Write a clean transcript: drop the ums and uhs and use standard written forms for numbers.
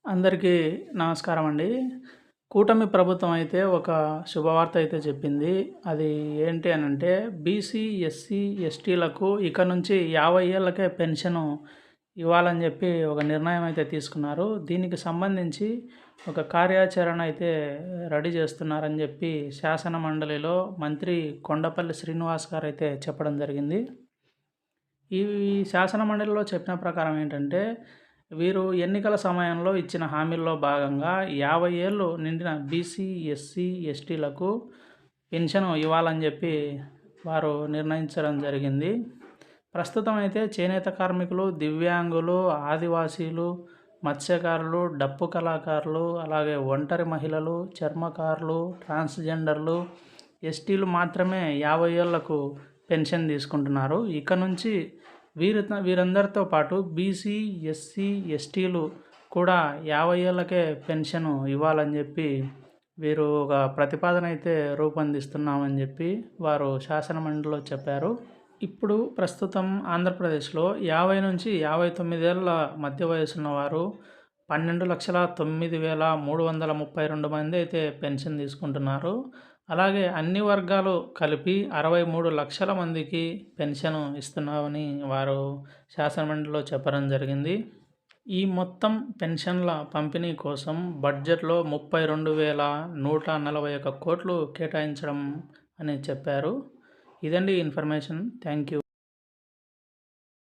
అందరికీ నమస్కారం అండి. కూటమి ప్రభుత్వం అయితే ఒక శుభవార్త అయితే చెప్పింది. అది ఏంటి అనంటే బీసీ, ఎస్సీ, ఎస్టీలకు ఇక నుంచి 50 ఏళ్ళకే పెన్షను ఇవ్వాలని చెప్పి ఒక నిర్ణయం అయితే తీసుకున్నారు. దీనికి సంబంధించి ఒక కార్యాచరణ అయితే రెడీ చేస్తున్నారని చెప్పి శాసన మండలిలో మంత్రి కొండపల్లి శ్రీనివాస్ గారు అయితే చెప్పడం జరిగింది. ఈ శాసన మండలిలో చెప్పిన ప్రకారం ఏంటంటే వీరు ఎన్నికల సమయంలో ఇచ్చిన హామీల్లో భాగంగా 50 ఏళ్ళు నిండిన బీసీ, ఎస్సీ, ఎస్టీలకు పెన్షన్ ఇవ్వాలని చెప్పి వారు నిర్ణయించడం జరిగింది. ప్రస్తుతం అయితే చేనేత కార్మికులు, దివ్యాంగులు, ఆదివాసీలు, మత్స్యకారులు, డప్పు కళాకారులు, అలాగే ఒంటరి మహిళలు, చర్మకారులు, ట్రాన్స్జెండర్లు, ఎస్టీలు మాత్రమే 50 ఏళ్లకు పెన్షన్ తీసుకుంటున్నారు. ఇక నుంచి వీరందరితో పాటు బీసీ, ఎస్సీ, ఎస్టీలు కూడా 50 ఏళ్ళకే పెన్షను ఇవ్వాలని చెప్పి వీరు ఒక ప్రతిపాదన అయితే రూపొందిస్తున్నామని చెప్పి వారు శాసనమండలిలో చెప్పారు. ఇప్పుడు ప్రస్తుతం ఆంధ్రప్రదేశ్లో 50 నుంచి 59 ఏళ్ళ మధ్య వయసున్న వారు 12,09,332 మంది అయితే పెన్షన్ తీసుకుంటున్నారు. అలాగే అన్ని వర్గాలు కలిపి 63 లక్షల మందికి పెన్షన్ ఇస్తున్నామని వారు శాసనమండలిలో చెప్పడం జరిగింది. ఈ మొత్తం పెన్షన్ల పంపిణీ కోసం బడ్జెట్లో 32,141 కోట్లు కేటాయించడం అని చెప్పారు. ఇదండి ఇన్ఫర్మేషన్. Thank you.